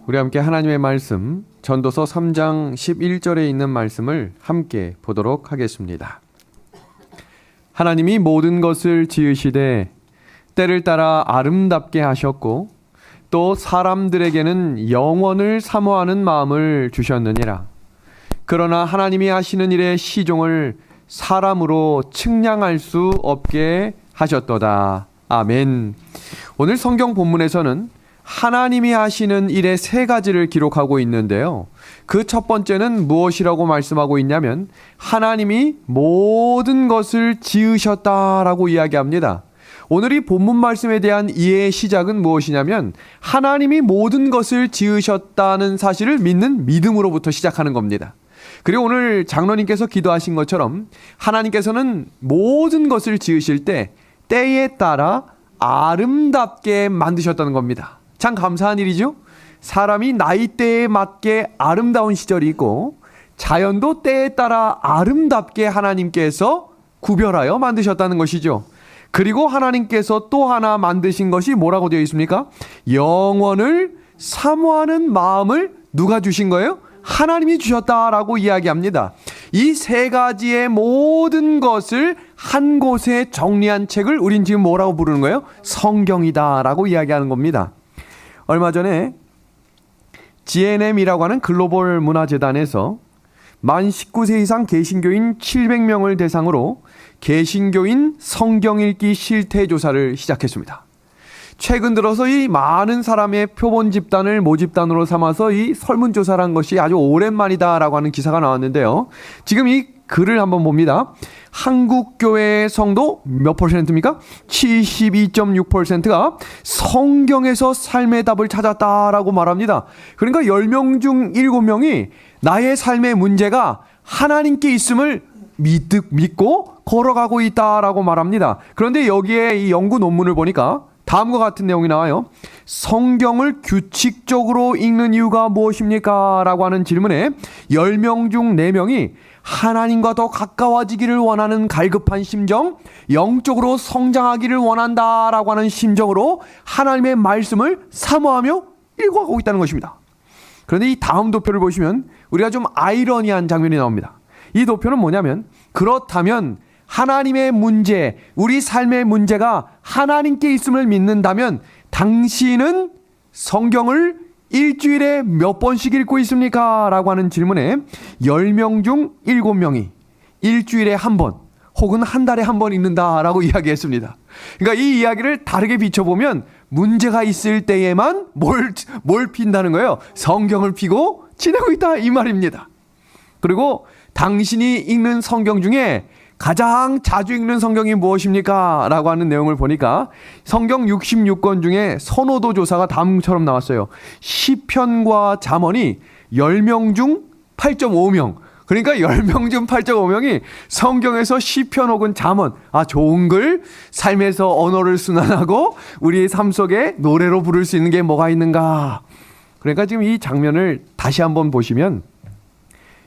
우리 함께 하나님의 말씀 전도서 3장 11절에 있는 말씀을 함께 보도록 하겠습니다. 하나님이 모든 것을 지으시되 때를 따라 아름답게 하셨고 또 사람들에게는 영원을 사모하는 마음을 주셨느니라. 그러나 하나님이 하시는 일의 시종을 사람으로 측량할 수 없게 하셨도다. 아멘. 오늘 성경 본문에서는 하나님이 하시는 일의 세 가지를 기록하고 있는데요. 그 첫 번째는 무엇이라고 말씀하고 있냐면 하나님이 모든 것을 지으셨다라고 이야기합니다. 오늘 이 본문 말씀에 대한 이해의 시작은 무엇이냐면 하나님이 모든 것을 지으셨다는 사실을 믿는 믿음으로부터 시작하는 겁니다. 그리고 오늘 장로님께서 기도하신 것처럼 하나님께서는 모든 것을 지으실 때 때에 따라 아름답게 만드셨다는 겁니다. 참 감사한 일이죠. 사람이 나이대에 맞게 아름다운 시절이 있고 자연도 때에 따라 아름답게 하나님께서 구별하여 만드셨다는 것이죠. 그리고 하나님께서 또 하나 만드신 것이 뭐라고 되어 있습니까? 영원을 사모하는 마음을 누가 주신 거예요? 하나님이 주셨다라고 이야기합니다. 이 세 가지의 모든 것을 한 곳에 정리한 책을 우린 지금 뭐라고 부르는 거예요? 성경이다라고 이야기하는 겁니다. 얼마 전에 GNM이라고 하는 글로벌 문화재단에서 만 19세 이상 개신교인 700명을 대상으로 개신교인 성경 읽기 실태 조사를 시작했습니다. 최근 들어서 이 많은 사람의 표본 집단을 모집단으로 삼아서 이 설문조사란 것이 아주 오랜만이다라고 하는 기사가 나왔는데요. 지금 이 글을 한번 봅니다. 한국교회의 성도 몇 퍼센트입니까? 72.6%가 성경에서 삶의 답을 찾았다라고 말합니다. 그러니까 10명 중 7명이 나의 삶의 문제가 하나님께 있음을 믿고 걸어가고 있다라고 말합니다. 그런데 여기에 이 연구 논문을 보니까 다음과 같은 내용이 나와요. 성경을 규칙적으로 읽는 이유가 무엇입니까? 라고 하는 질문에 10명 중 4명이 하나님과 더 가까워지기를 원하는 갈급한 심정, 영적으로 성장하기를 원한다라고 하는 심정으로 하나님의 말씀을 사모하며 읽어가고 있다는 것입니다. 그런데 이 다음 도표를 보시면 우리가 좀 아이러니한 장면이 나옵니다. 이 도표는 뭐냐면 그렇다면 하나님의 문제, 우리 삶의 문제가 하나님께 있음을 믿는다면 당신은 성경을 일주일에 몇 번씩 읽고 있습니까? 라고 하는 질문에 10명 중 7명이 일주일에 한 번 혹은 한 달에 한 번 읽는다라고 이야기했습니다. 그러니까 이 이야기를 다르게 비춰보면 문제가 있을 때에만 뭘 핀다는 거예요? 성경을 피고 지내고 있다 이 말입니다. 그리고 당신이 읽는 성경 중에 가장 자주 읽는 성경이 무엇입니까? 라고 하는 내용을 보니까 성경 66권 중에 선호도 조사가 다음처럼 나왔어요. 시편과 잠언이 10명 중 8.5명. 그러니까 10명 중 8.5명이 성경에서 시편 혹은 잠언, 좋은 글, 삶에서 언어를 순환하고 우리의 삶 속에 노래로 부를 수 있는 게 뭐가 있는가. 그러니까 지금 이 장면을 다시 한번 보시면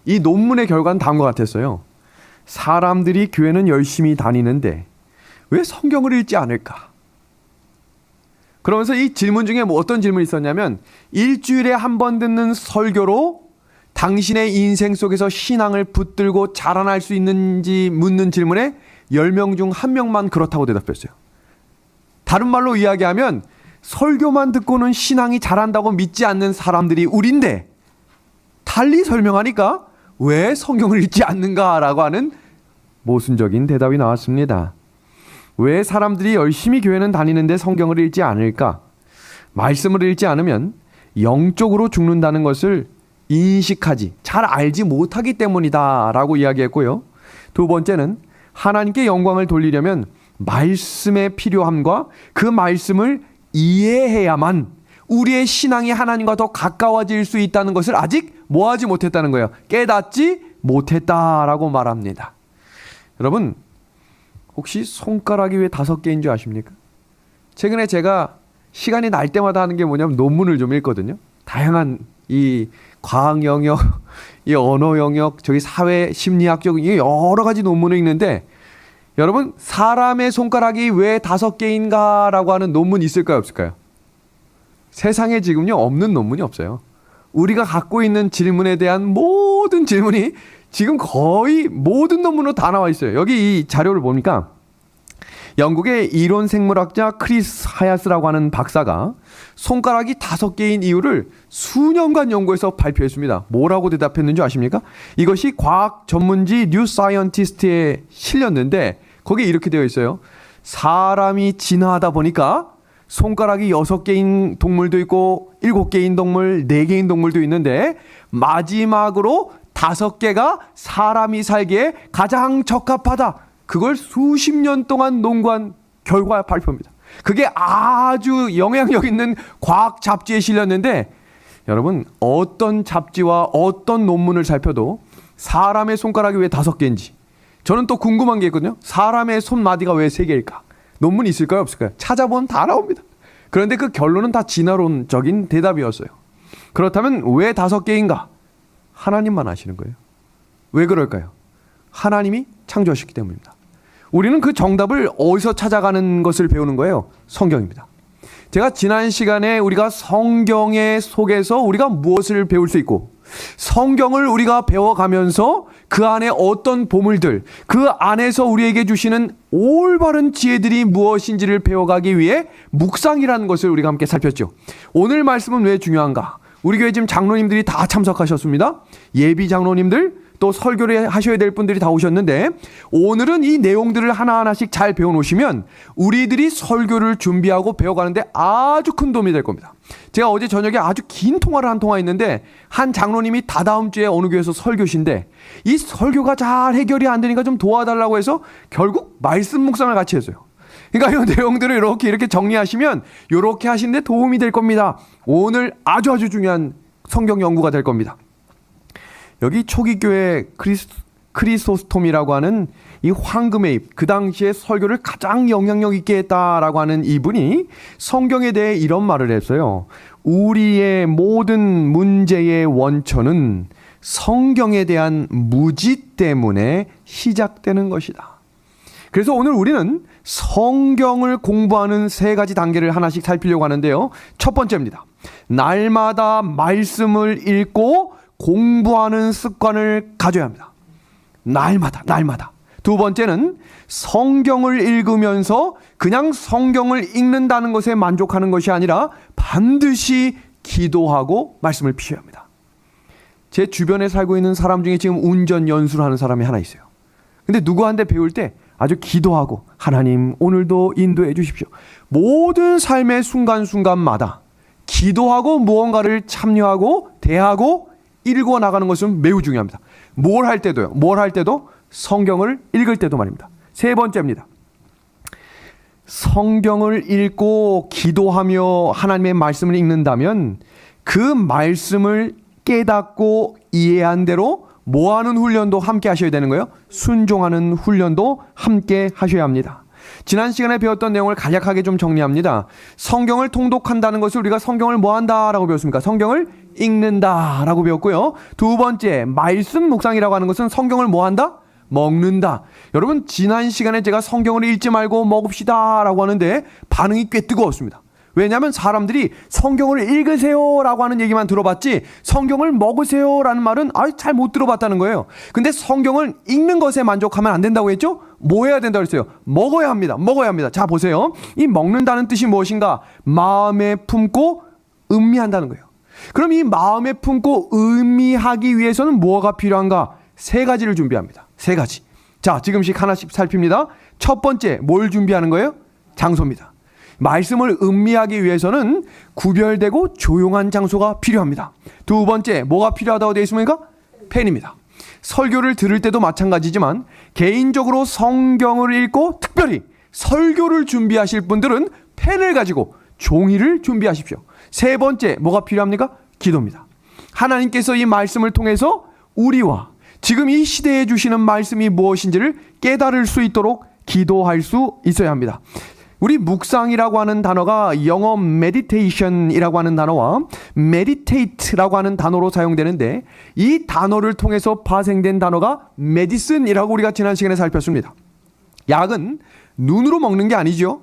이 논문의 결과는 다음과 같았어요. 사람들이 교회는 열심히 다니는데 왜 성경을 읽지 않을까? 그러면서 이 질문 중에 어떤 질문이 있었냐면 일주일에 한 번 듣는 설교로 당신의 인생 속에서 신앙을 붙들고 자라날 수 있는지 묻는 질문에 10명 중 1명만 그렇다고 대답했어요. 다른 말로 이야기하면 설교만 듣고는 신앙이 자란다고 믿지 않는 사람들이 우린데 달리 설명하니까 왜 성경을 읽지 않는가라고 하는 모순적인 대답이 나왔습니다. 왜 사람들이 열심히 교회는 다니는데 성경을 읽지 않을까? 말씀을 읽지 않으면 영적으로 죽는다는 것을 인식하지, 잘 알지 못하기 때문이다 라고 이야기했고요. 두 번째는 하나님께 영광을 돌리려면 말씀의 필요함과 그 말씀을 이해해야만 우리의 신앙이 하나님과 더 가까워질 수 있다는 것을 아직 뭐하지 못했다는 거예요. 깨닫지 못했다라고 말합니다. 여러분, 혹시 손가락이 왜 5개인 줄 아십니까? 최근에 제가 시간이 날 때마다 하는 게 뭐냐면 논문을 좀 읽거든요. 다양한 이 과학 영역, 이 언어 영역, 저기 사회 심리학적 이 여러 가지 논문을 읽는데 여러분 사람의 손가락이 왜 5개인가라고 하는 논문 있을까요, 없을까요? 세상에 지금요 없는 논문이 없어요. 우리가 갖고 있는 질문에 대한 모든 질문이 지금 거의 모든 논문으로 다 나와 있어요. 여기 이 자료를 보니까 영국의 이론 생물학자 크리스 하야스라고 하는 박사가 손가락이 5개인 이유를 수년간 연구해서 발표했습니다. 뭐라고 대답했는지 아십니까? 이것이 과학 전문지 뉴 사이언티스트에 실렸는데 거기에 이렇게 되어 있어요. 사람이 진화하다 보니까 손가락이 6개인 동물도 있고 7개인 동물, 4개인 동물도 있는데 마지막으로 5개가 사람이 살기에 가장 적합하다. 그걸 수십 년 동안 논구한 결과 발표입니다. 그게 아주 영향력 있는 과학 잡지에 실렸는데 여러분 어떤 잡지와 어떤 논문을 살펴도 사람의 손가락이 왜 5개인지 저는 또 궁금한 게 있거든요. 사람의 손마디가 왜 3개일까? 논문이 있을까요? 없을까요? 찾아보면 다 나옵니다. 그런데 그 결론은 다 진화론적인 대답이었어요. 그렇다면 왜 5개인가? 하나님만 아시는 거예요. 왜 그럴까요? 하나님이 창조하셨기 때문입니다. 우리는 그 정답을 어디서 찾아가는 것을 배우는 거예요? 성경입니다. 제가 지난 시간에 우리가 성경의 속에서 우리가 무엇을 배울 수 있고 성경을 우리가 배워가면서 그 안에 어떤 보물들, 그 안에서 우리에게 주시는 올바른 지혜들이 무엇인지를 배워가기 위해 묵상이라는 것을 우리가 함께 살폈죠. 오늘 말씀은 왜 중요한가? 우리 교회 지금 장로님들이 다 참석하셨습니다. 예비 장로님들, 또 설교를 하셔야 될 분들이 다 오셨는데 오늘은 이 내용들을 하나하나씩 잘 배워놓으시면 우리들이 설교를 준비하고 배워가는데 아주 큰 도움이 될 겁니다. 제가 어제 저녁에 아주 긴 통화를 한 통화 했는데 한 장로님이 다다음 주에 어느 교회에서 설교신데 이 설교가 잘 해결이 안 되니까 좀 도와달라고 해서 결국 말씀 묵상을 같이 했어요. 그러니까 이 내용들을 이렇게 정리하시면 이렇게 하시는데 도움이 될 겁니다. 오늘 아주 중요한 성경 연구가 될 겁니다. 여기 초기 교회 크리소스톰이라고 하는 이 황금의 입, 그 당시에 설교를 가장 영향력 있게 했다라고 하는 이분이 성경에 대해 이런 말을 했어요. 우리의 모든 문제의 원천은 성경에 대한 무지 때문에 시작되는 것이다. 그래서 오늘 우리는 성경을 공부하는 3가지 단계를 하나씩 살피려고 하는데요. 첫 번째입니다. 날마다 말씀을 읽고 공부하는 습관을 가져야 합니다. 날마다. 두 번째는 성경을 읽으면서 그냥 성경을 읽는다는 것에 만족하는 것이 아니라 반드시 기도하고 말씀을 피셔야 합니다. 제 주변에 살고 있는 사람 중에 지금 운전 연수를 하는 사람이 하나 있어요. 근데 누구한테 배울 때 아주 기도하고 하나님 오늘도 인도해 주십시오. 모든 삶의 순간순간마다 기도하고 무언가를 참여하고 대하고 읽어 나가는 것은 매우 중요합니다. 뭘 할 때도 성경을 읽을 때도 말입니다. 3번째입니다. 성경을 읽고 기도하며 하나님의 말씀을 읽는다면 그 말씀을 깨닫고 이해한 대로 뭐하는 훈련도 함께 하셔야 되는 거예요? 순종하는 훈련도 함께 하셔야 합니다. 지난 시간에 배웠던 내용을 간략하게 좀 정리합니다. 성경을 통독한다는 것을 우리가 성경을 뭐 한다라고 배웠습니까? 성경을 읽는다라고 배웠고요. 두 번째, 말씀 묵상이라고 하는 것은 성경을 뭐 한다? 먹는다. 여러분 지난 시간에 제가 성경을 읽지 말고 먹읍시다라고 하는데 반응이 꽤 뜨거웠습니다. 왜냐하면 사람들이 성경을 읽으세요라고 하는 얘기만 들어봤지 성경을 먹으세요라는 말은 잘 못 들어봤다는 거예요. 근데 성경을 읽는 것에 만족하면 안 된다고 했죠? 뭐 해야 된다고 했어요? 먹어야 합니다. 자 보세요. 이 먹는다는 뜻이 무엇인가? 마음에 품고 음미한다는 거예요. 그럼 이 마음에 품고 음미하기 위해서는 뭐가 필요한가? 3가지를 준비합니다. 3가지. 자, 지금씩 하나씩 살핍니다. 첫 번째, 뭘 준비하는 거예요? 장소입니다. 말씀을 음미하기 위해서는 구별되고 조용한 장소가 필요합니다. 두 번째, 뭐가 필요하다고 되어 있습니까? 펜입니다. 설교를 들을 때도 마찬가지지만 개인적으로 성경을 읽고 특별히 설교를 준비하실 분들은 펜을 가지고 종이를 준비하십시오. 3번째, 뭐가 필요합니까? 기도입니다. 하나님께서 이 말씀을 통해서 우리와 지금 이 시대에 주시는 말씀이 무엇인지를 깨달을 수 있도록 기도할 수 있어야 합니다. 우리 묵상이라고 하는 단어가 영어 meditation이라고 하는 단어와 meditate라고 하는 단어로 사용되는데, 이 단어를 통해서 파생된 단어가 medicine이라고 우리가 지난 시간에 살폈습니다. 약은 눈으로 먹는 게 아니죠.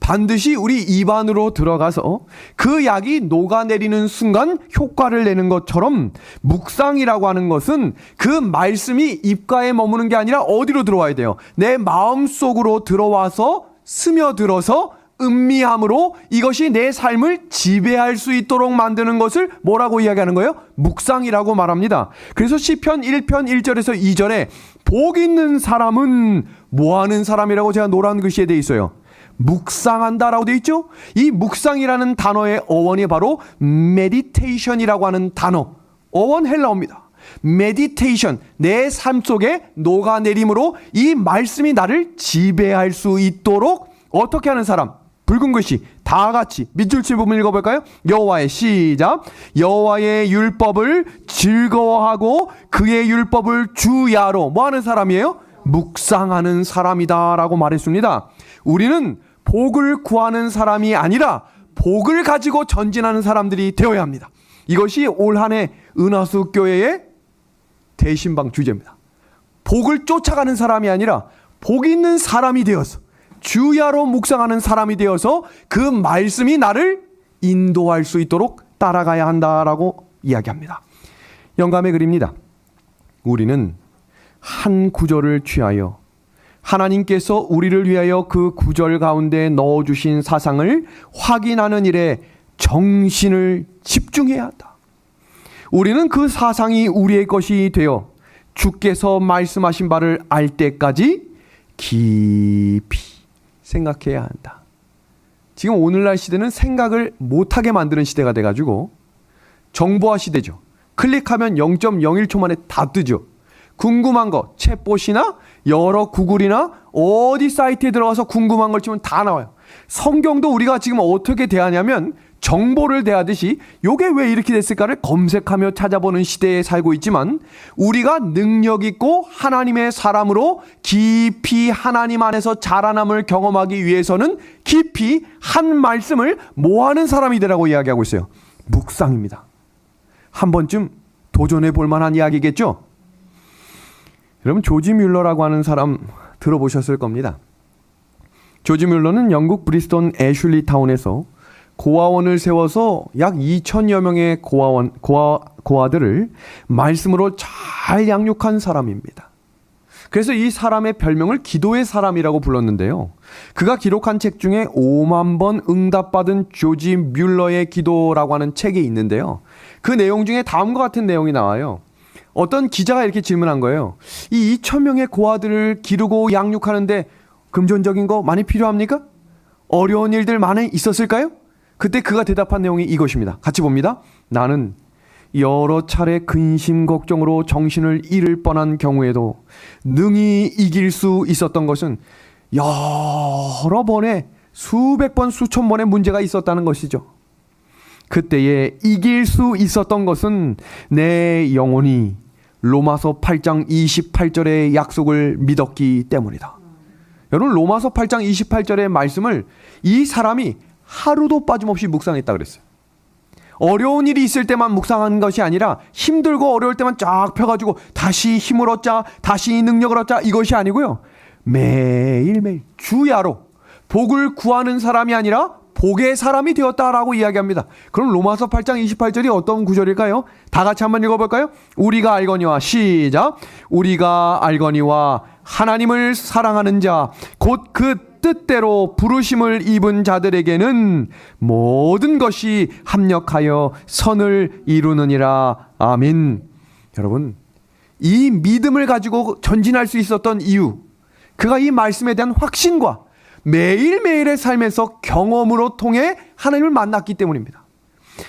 반드시 우리 입안으로 들어가서 그 약이 녹아내리는 순간 효과를 내는 것처럼, 묵상이라고 하는 것은 그 말씀이 입가에 머무는 게 아니라 어디로 들어와야 돼요? 내 마음속으로 들어와서 스며들어서 음미함으로 이것이 내 삶을 지배할 수 있도록 만드는 것을 뭐라고 이야기하는 거예요? 묵상이라고 말합니다. 그래서 시편 1편 1절에서 2절에 복 있는 사람은 뭐하는 사람이라고 제가 노란 글씨에 돼 있어요. 묵상한다라고 돼 있죠. 이 묵상이라는 단어의 어원이 바로 meditation이라고 하는 단어, 어원 헬라어입니다. meditation, 내 삶 속에 녹아내림으로 이 말씀이 나를 지배할 수 있도록 어떻게 하는 사람? 붉은 글씨 다 같이 밑줄 친 부분 읽어볼까요? 여호와의, 시작. 여호와의 율법을 즐거워하고 그의 율법을 주야로 뭐 하는 사람이에요? 묵상하는 사람이다 라고 말했습니다. 우리는 복을 구하는 사람이 아니라 복을 가지고 전진하는 사람들이 되어야 합니다. 이것이 올 한 해 은하수 교회의 대신방 주제입니다. 복을 쫓아가는 사람이 아니라 복 있는 사람이 되어서 주야로 묵상하는 사람이 되어서 그 말씀이 나를 인도할 수 있도록 따라가야 한다라고 이야기합니다. 영감의 글입니다. 우리는 한 구절을 취하여 하나님께서 우리를 위하여 그 구절 가운데 넣어주신 사상을 확인하는 일에 정신을 집중해야 한다. 우리는 그 사상이 우리의 것이 되어 주께서 말씀하신 바를 알 때까지 깊이 생각해야 한다. 지금 오늘날 시대는 생각을 못하게 만드는 시대가 돼가지고 정보화 시대죠. 클릭하면 0.01초 만에 다 뜨죠. 궁금한 거 챗봇이나 여러 구글이나 어디 사이트에 들어가서 궁금한 걸 치면 다 나와요. 성경도 우리가 지금 어떻게 대하냐면 정보를 대하듯이 요게 왜 이렇게 됐을까를 검색하며 찾아보는 시대에 살고 있지만, 우리가 능력 있고 하나님의 사람으로 깊이 하나님 안에서 자라남을 경험하기 위해서는 깊이 한 말씀을 모아는 사람이 되라고 이야기하고 있어요. 묵상입니다. 한 번쯤 도전해 볼 만한 이야기겠죠? 여러분, 조지 뮬러라고 하는 사람 들어보셨을 겁니다. 조지 뮬러는 영국 브리스톤 애슐리 타운에서 고아원을 세워서 약 2,000여 명의 고아들을 말씀으로 잘 양육한 사람입니다. 그래서 이 사람의 별명을 기도의 사람이라고 불렀는데요. 그가 기록한 책 중에 5만 번 응답받은 조지 뮬러의 기도라고 하는 책이 있는데요. 그 내용 중에 다음과 같은 내용이 나와요. 어떤 기자가 이렇게 질문한 거예요. 이 2,000명의 고아들을 기르고 양육하는데 금전적인 거 많이 필요합니까? 어려운 일들 많이 있었을까요? 그때 그가 대답한 내용이 이것입니다. 같이 봅니다. 나는 여러 차례 근심 걱정으로 정신을 잃을 뻔한 경우에도 능히 이길 수 있었던 것은 여러 번의 수백 번 수천 번의 문제가 있었다는 것이죠. 그때에 이길 수 있었던 것은 내 영혼이 로마서 8장 28절의 약속을 믿었기 때문이다. 여러분, 로마서 8장 28절의 말씀을 이 사람이 하루도 빠짐없이 묵상했다 그랬어요. 어려운 일이 있을 때만 묵상한 것이 아니라 힘들고 어려울 때만 쫙 펴가지고 다시 힘을 얻자, 다시 능력을 얻자, 이것이 아니고요. 매일매일 주야로 복을 구하는 사람이 아니라 복의 사람이 되었다라고 이야기합니다. 그럼 로마서 8장 28절이 어떤 구절일까요? 다 같이 한번 읽어볼까요? 우리가 알거니와, 시작. 우리가 알거니와 하나님을 사랑하는 자 곧 그 뜻대로 부르심을 입은 자들에게는 모든 것이 합력하여 선을 이루느니라. 아멘. 여러분, 이 믿음을 가지고 전진할 수 있었던 이유, 그가 이 말씀에 대한 확신과 매일매일의 삶에서 경험으로 통해 하나님을 만났기 때문입니다.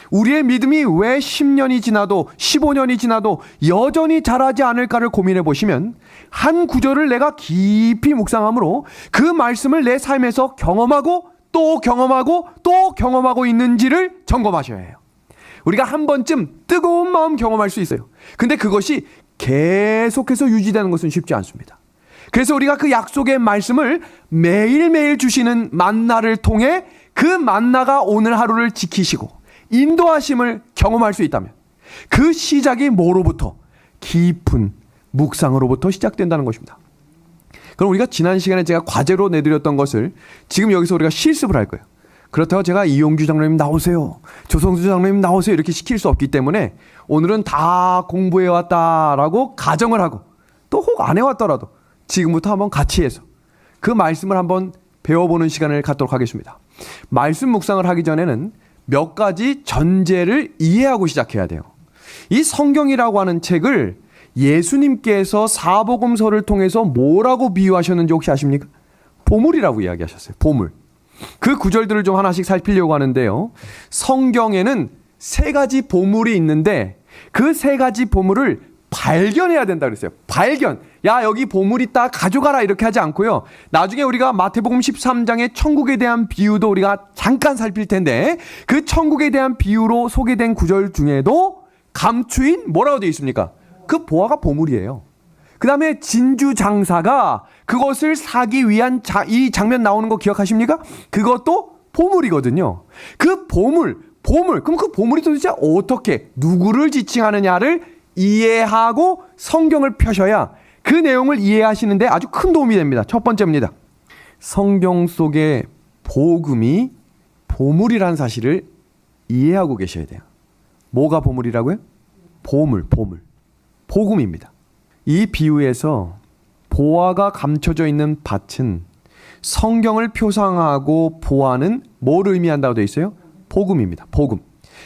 우리의 믿음이 왜 10년이 지나도 15년이 지나도 여전히 자라지 않을까를 고민해 보시면, 한 구절을 내가 깊이 묵상함으로 그 말씀을 내 삶에서 경험하고 또 경험하고 또 경험하고 있는지를 점검하셔야 해요. 우리가 한 번쯤 뜨거운 마음 경험할 수 있어요. 근데 그것이 계속해서 유지되는 것은 쉽지 않습니다. 그래서 우리가 그 약속의 말씀을 매일매일 주시는 만나를 통해 그 만나가 오늘 하루를 지키시고 인도하심을 경험할 수 있다면 그 시작이 뭐로부터? 깊은 묵상으로부터 시작된다는 것입니다. 그럼 우리가 지난 시간에 제가 과제로 내드렸던 것을 지금 여기서 우리가 실습을 할 거예요. 그렇다고 제가 이용규 장로님 나오세요, 조성수 장로님 나오세요 이렇게 시킬 수 없기 때문에 오늘은 다 공부해왔다라고 가정을 하고 또 혹 안 해왔더라도 지금부터 한번 같이 해서 그 말씀을 한번 배워보는 시간을 갖도록 하겠습니다. 말씀 묵상을 하기 전에는 몇 가지 전제를 이해하고 시작해야 돼요. 이 성경이라고 하는 책을 예수님께서 사복음서를 통해서 뭐라고 비유하셨는지 혹시 아십니까? 보물이라고 이야기하셨어요. 보물. 그 구절들을 좀 하나씩 살피려고 하는데요. 성경에는 세 가지 보물이 있는데 그 세 가지 보물을 발견해야 된다 그랬어요. 발견. 야, 여기 보물 있다, 가져가라 이렇게 하지 않고요. 나중에 우리가 마태복음 13장의 천국에 대한 비유도 우리가 잠깐 살필 텐데 그 천국에 대한 비유로 소개된 구절 중에도 감추인 뭐라고 되어 있습니까? 그 보화가 보물이에요. 그 다음에 진주 장사가 그것을 사기 위한 이 장면 나오는 거 기억하십니까? 그것도 보물이거든요. 그 보물. 그럼 그 보물이 도대체 어떻게 누구를 지칭하느냐를 이해하고 성경을 펴셔야 그 내용을 이해하시는데 아주 큰 도움이 됩니다. 첫 번째입니다. 성경 속의 복음이 보물이라는 사실을 이해하고 계셔야 돼요. 뭐가 보물이라고요? 보물. 복음입니다. 이 비유에서 보화가 감춰져 있는 밭은 성경을 표상하고 보화는 뭘 의미한다고 되어 있어요? 복음입니다. 복음.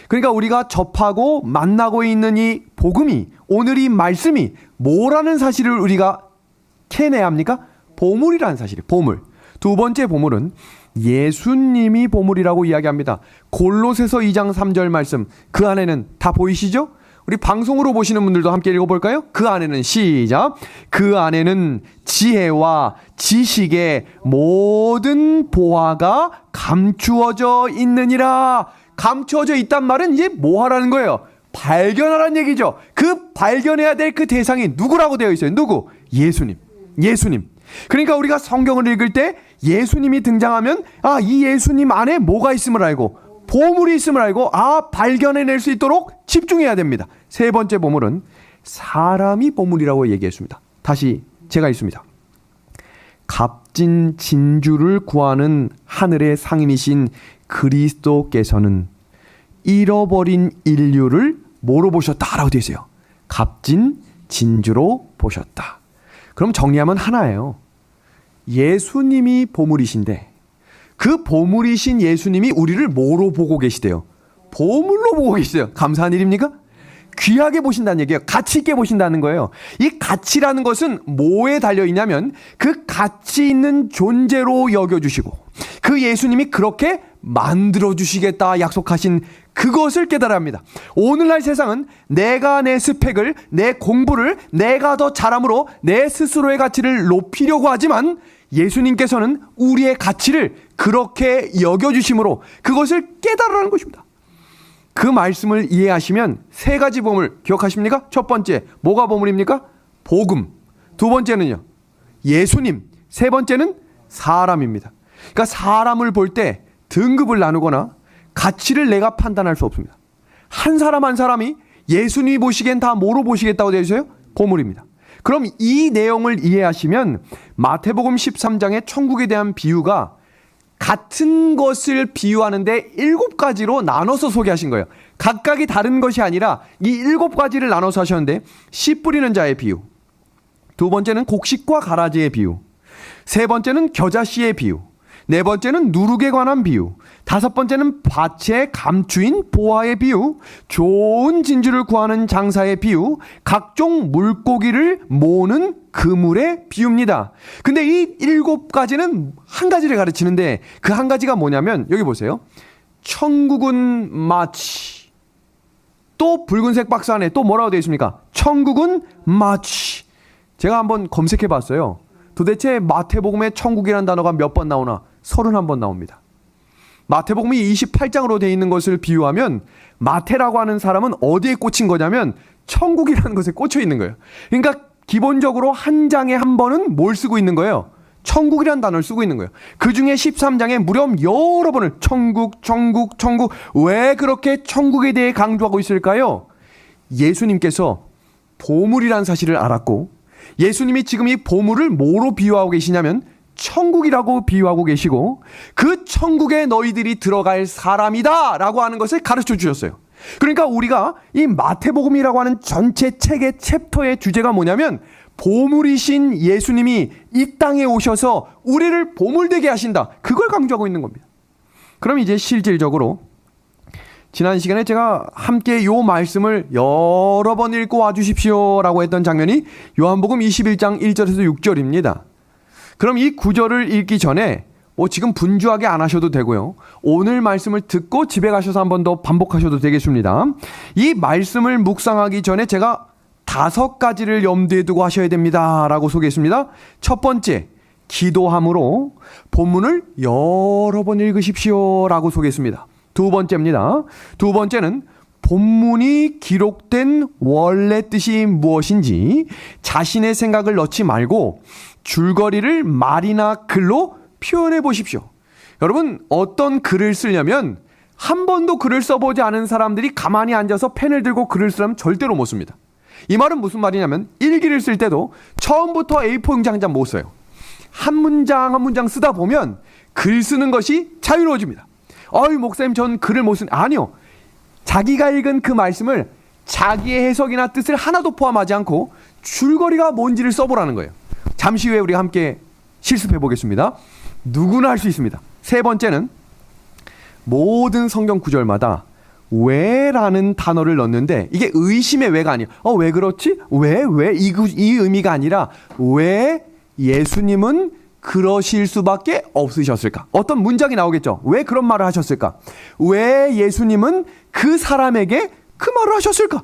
그러니까 우리가 접하고 만나고 있는 이 복음이, 오늘 이 말씀이 뭐라는 사실을 우리가 캐내야 합니까? 보물이라는 사실이에요. 보물. 두 번째 보물은 예수님이 보물이라고 이야기합니다. 골로새서 2장 3절 말씀, 그 안에는 다 보이시죠? 우리 방송으로 보시는 분들도 함께 읽어볼까요? 그 안에는, 시작, 그 안에는 지혜와 지식의 모든 보화가 감추어져 있느니라. 감추어져 있단 말은 이제 뭐 하라는 거예요? 발견하라는 얘기죠. 그 발견해야 될 그 대상이 누구라고 되어 있어요? 누구? 예수님. 그러니까 우리가 성경을 읽을 때 예수님이 등장하면 이 예수님 안에 뭐가 있음을 알고, 보물이 있음을 알고 발견해낼 수 있도록 집중해야 됩니다. 세 번째 보물은 사람이 보물이라고 얘기했습니다. 다시 제가 읽습니다. 값진 진주를 구하는 하늘의 상인이신 그리스도께서는 잃어버린 인류를 뭐로 보셨다라고 되어 있어요? 값진 진주로 보셨다. 그럼 정리하면 하나예요. 예수님이 보물이신데 그 보물이신 예수님이 우리를 뭐로 보고 계시대요? 보물로 보고 계시대요. 감사한 일입니까? 귀하게 보신다는 얘기예요. 가치 있게 보신다는 거예요. 이 가치라는 것은 뭐에 달려있냐면 그 가치 있는 존재로 여겨주시고 그 예수님이 그렇게 만들어주시겠다 약속하신 그것을 깨달아야 합니다. 오늘날 세상은 내가 내 스펙을, 내 공부를 내가 더 잘함으로 내 스스로의 가치를 높이려고 하지만 예수님께서는 우리의 가치를 그렇게 여겨주심으로 그것을 깨달으라는 것입니다. 그 말씀을 이해하시면 세 가지 보물 기억하십니까? 첫 번째, 뭐가 보물입니까? 복음. 두 번째는요, 예수님. 세 번째는 사람입니다. 그러니까 사람을 볼 때 등급을 나누거나 가치를 내가 판단할 수 없습니다. 한 사람 한 사람이 예수님이 보시기엔 다 뭐로 보시겠다고 되어 있어요? 보물입니다. 그럼 이 내용을 이해하시면 마태복음 13장의 천국에 대한 비유가 같은 것을 비유하는데 7가지로 나눠서 소개하신 거예요. 각각이 다른 것이 아니라 이 7가지를 나눠서 하셨는데, 씨 뿌리는 자의 비유, 두 번째는 곡식과 가라지의 비유, 세 번째는 겨자씨의 비유, 네 번째는 누룩에 관한 비유, 다섯 번째는 밭에 감추인 보화의 비유, 좋은 진주를 구하는 장사의 비유, 각종 물고기를 모으는 그물의 비유입니다. 근데 이 7가지는 한 가지를 가르치는데 그 한 가지가 뭐냐면, 여기 보세요. 천국은 마치, 또 붉은색 박스 안에 또 뭐라고 되어 있습니까? 천국은 마치. 제가 한번 검색해 봤어요. 도대체 마태복음에 천국이라는 단어가 몇 번 나오나? 31번 나옵니다. 마태복음이 28장으로 되어 있는 것을 비유하면 마태라고 하는 사람은 어디에 꽂힌 거냐면 천국이라는 것에 꽂혀 있는 거예요. 그러니까 기본적으로 한 장에 한 번은 뭘 쓰고 있는 거예요? 천국이라는 단어를 쓰고 있는 거예요. 그 중에 13장에 무려 여러 번을 천국, 천국, 천국. 왜 그렇게 천국에 대해 강조하고 있을까요? 예수님께서 보물이라는 사실을 알았고, 예수님이 지금 이 보물을 뭐로 비유하고 계시냐면 천국이라고 비유하고 계시고, 그 천국에 너희들이 들어갈 사람이다 라고 하는 것을 가르쳐 주셨어요. 그러니까 우리가 이 마태복음이라고 하는 전체 책의 챕터의 주제가 뭐냐면, 보물이신 예수님이 이 땅에 오셔서 우리를 보물되게 하신다, 그걸 강조하고 있는 겁니다. 그럼 이제 실질적으로 지난 시간에 제가 함께 요 말씀을 여러 번 읽고 와주십시오 라고 했던 장면이 요한복음 21장 1절에서 6절입니다. 그럼 이 구절을 읽기 전에 지금 분주하게 안 하셔도 되고요. 오늘 말씀을 듣고 집에 가셔서 한 번 더 반복하셔도 되겠습니다. 이 말씀을 묵상하기 전에 제가 5가지를 염두에 두고 하셔야 됩니다 라고 소개했습니다. 첫 번째, 기도함으로 본문을 여러 번 읽으십시오 라고 소개했습니다. 두 번째입니다. 두 번째는 본문이 기록된 원래 뜻이 무엇인지 자신의 생각을 넣지 말고 줄거리를 말이나 글로 표현해 보십시오. 여러분, 어떤 글을 쓰려면 한 번도 글을 써보지 않은 사람들이 가만히 앉아서 펜을 들고 글을 쓰려면 절대로 못 씁니다. 이 말은 무슨 말이냐면 일기를 쓸 때도 처음부터 A4 용지 한 장 못 써요. 한 문장 한 문장 쓰다 보면 글 쓰는 것이 자유로워집니다. 목사님 전 글을 못 쓰는, 아니요. 자기가 읽은 그 말씀을 자기의 해석이나 뜻을 하나도 포함하지 않고 줄거리가 뭔지를 써보라는 거예요. 잠시 후에 우리가 함께 실습해 보겠습니다. 누구나 할 수 있습니다. 세 번째는 모든 성경 구절마다 왜라는 단어를 넣는데, 이게 의심의 왜가 아니에요. 왜 그렇지? 왜? 이 의미가 아니라 왜 예수님은 그러실 수밖에 없으셨을까? 어떤 문장이 나오겠죠. 왜 그런 말을 하셨을까? 왜 예수님은 그 사람에게 그 말을 하셨을까?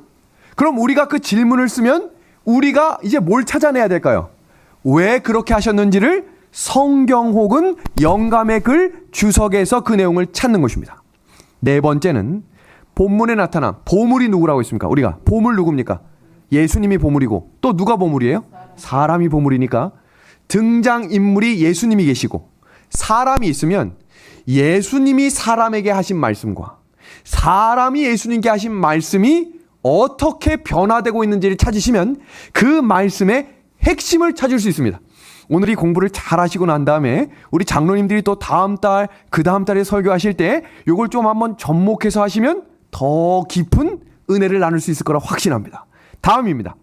그럼 우리가 그 질문을 쓰면 우리가 이제 뭘 찾아내야 될까요? 왜 그렇게 하셨는지를 성경 혹은 영감의 글 주석에서 그 내용을 찾는 것입니다. 네 번째는 본문에 나타난 보물이 누구라고 했습니까? 우리가 보물 누굽니까? 예수님이 보물이고, 또 누가 보물이에요? 사람이 보물이니까 등장인물이 예수님이 계시고, 사람이 있으면 예수님이 사람에게 하신 말씀과 사람이 예수님께 하신 말씀이 어떻게 변화되고 있는지를 찾으시면 그 말씀의 핵심을 찾을 수 있습니다. 오늘 이 공부를 잘 하시고 난 다음에 우리 장로님들이 또 다음 달, 그 다음 달에 설교하실 때 이걸 좀 한번 접목해서 하시면 더 깊은 은혜를 나눌 수 있을 거라 확신합니다. 다음입니다.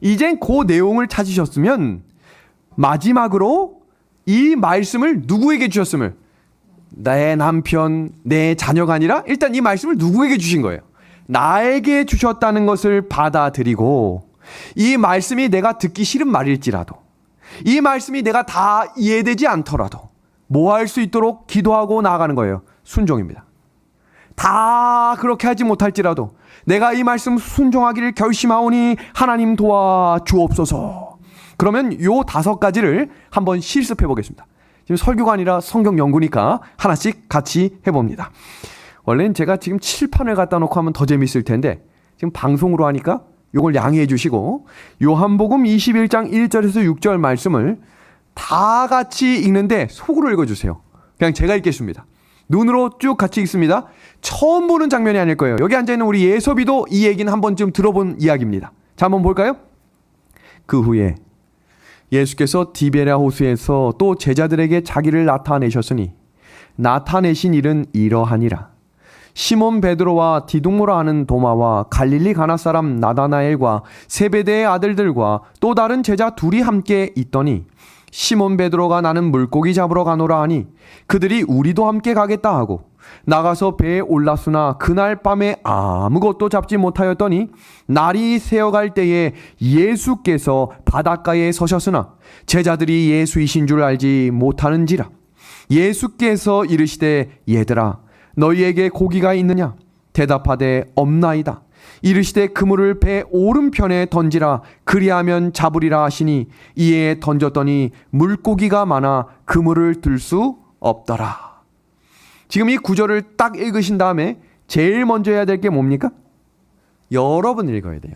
이젠 그 내용을 찾으셨으면 마지막으로 이 말씀을 누구에게 주셨음을, 내 남편, 내 자녀가 아니라 일단 이 말씀을 누구에게 주신 거예요. 나에게 주셨다는 것을 받아들이고, 이 말씀이 내가 듣기 싫은 말일지라도, 이 말씀이 내가 다 이해되지 않더라도 뭐 할 수 있도록 기도하고 나아가는 거예요. 순종입니다. 다 그렇게 하지 못할지라도 내가 이 말씀 순종하기를 결심하오니 하나님 도와 주옵소서. 그러면 요 5가지를 한번 실습해 보겠습니다. 지금 설교가 아니라 성경 연구니까 하나씩 같이 해봅니다. 원래는 제가 지금 칠판을 갖다 놓고 하면 더 재밌을 텐데 지금 방송으로 하니까 요걸 양해해 주시고, 요한복음 21장 1절에서 6절 말씀을 다 같이 읽는데 속으로 읽어주세요. 그냥 제가 읽겠습니다. 눈으로 쭉 같이 읽습니다. 처음 보는 장면이 아닐 거예요. 여기 앉아있는 우리 예섭이도 이 얘기는 한 번쯤 들어본 이야기입니다. 자, 한번 볼까요? 그 후에 예수께서 디베랴 호수에서 또 제자들에게 자기를 나타내셨으니 나타내신 일은 이러하니라. 시몬 베드로와 디두모라 하는 도마와 갈릴리 가나 사람 나다나엘과 세베대의 아들들과 또 다른 제자 둘이 함께 있더니 시몬 베드로가 나는 물고기 잡으러 가노라 하니 그들이 우리도 함께 가겠다 하고 나가서 배에 올랐으나 그날 밤에 아무것도 잡지 못하였더니 날이 새어갈 때에 예수께서 바닷가에 서셨으나 제자들이 예수이신 줄 알지 못하는지라. 예수께서 이르시되 얘들아 너희에게 고기가 있느냐? 대답하되 없나이다. 이르시되 그물을 배 오른편에 던지라. 그리하면 잡으리라 하시니 이에 던졌더니 물고기가 많아 그물을 들 수 없더라. 지금 이 구절을 딱 읽으신 다음에 제일 먼저 해야 될 게 뭡니까? 여러 번 읽어야 돼요.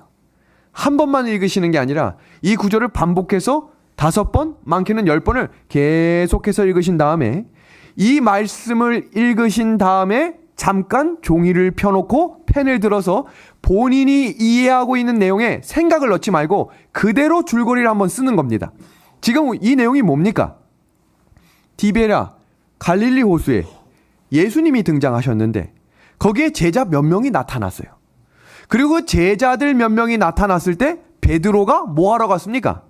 한 번만 읽으시는 게 아니라 이 구절을 반복해서 5번, 많게는 10번을 계속해서 읽으신 다음에 이 말씀을 읽으신 다음에 잠깐 종이를 펴놓고 펜을 들어서 본인이 이해하고 있는 내용에 생각을 넣지 말고 그대로 줄거리를 한번 쓰는 겁니다. 지금 이 내용이 뭡니까? 디베랴 갈릴리 호수에 예수님이 등장하셨는데 거기에 제자 몇 명이 나타났어요. 그리고 제자들 몇 명이 나타났을 때 베드로가 뭐 하러 갔습니까?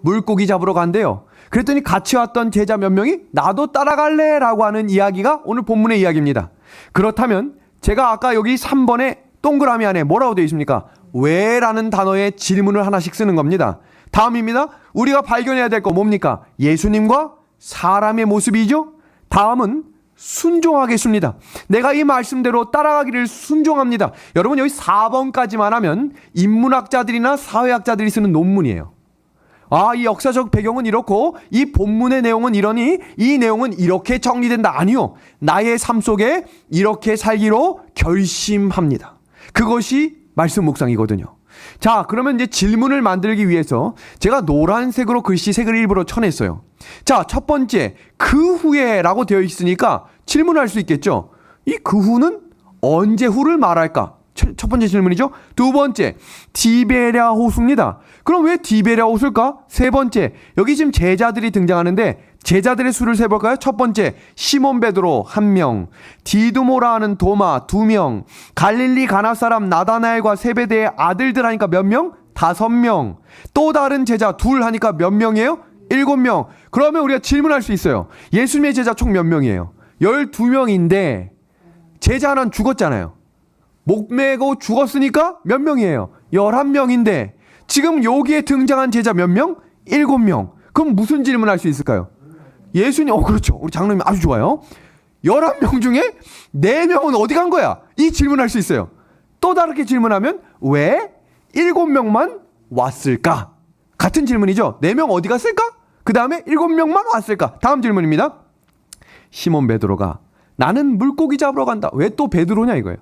물고기 잡으러 간대요. 그랬더니 같이 왔던 제자 몇 명이 나도 따라갈래 라고 하는 이야기가 오늘 본문의 이야기입니다. 그렇다면 제가 아까 여기 3번에 동그라미 안에 뭐라고 되어 있습니까? 왜? 라는 단어의 질문을 하나씩 쓰는 겁니다. 다음입니다. 우리가 발견해야 될 거 뭡니까? 예수님과 사람의 모습이죠. 다음은 순종하겠습니다. 내가 이 말씀대로 따라가기를 순종합니다. 여러분 여기 4번까지만 하면 인문학자들이나 사회학자들이 쓰는 논문이에요. 이 역사적 배경은 이렇고 이 본문의 내용은 이러니 이 내용은 이렇게 정리된다. 아니요. 나의 삶 속에 이렇게 살기로 결심합니다. 그것이 말씀 묵상이거든요. 자, 그러면 이제 질문을 만들기 위해서 제가 노란색으로 글씨색을 일부러 쳐냈어요. 자, 첫 번째, 그 후에 라고 되어 있으니까 질문할 수 있겠죠. 이 그 후는 언제 후를 말할까? 첫 번째 질문이죠. 두 번째, 디베랴 호수입니다. 그럼 왜 디베랴 호수일까? 세 번째, 여기 지금 제자들이 등장하는데 제자들의 수를 세볼까요? 첫 번째, 시몬 베드로 1명, 디두모라 하는 도마 2명, 갈릴리 가나 사람 나다나엘과 세베대의 아들들 하니까 몇 명? 5명. 또 다른 제자 둘 하니까 몇 명이에요? 7명. 그러면 우리가 질문할 수 있어요. 예수님의 제자 총 몇 명이에요? 12명인데 제자 하나는 죽었잖아요. 목 메고 죽었으니까 몇 명이에요? 11명인데 지금 여기에 등장한 제자 몇 명? 7명. 그럼 무슨 질문할 수 있을까요? 예수님, 그렇죠. 우리 장로님 아주 좋아요. 11명 중에 4명은 어디 간 거야? 이 질문할 수 있어요. 또 다르게 질문하면 왜 7명만 왔을까? 같은 질문이죠. 4명 어디 갔을까? 그 다음에 7명만 왔을까? 다음 질문입니다. 시몬 베드로가 나는 물고기 잡으러 간다. 왜 또 베드로냐 이거예요.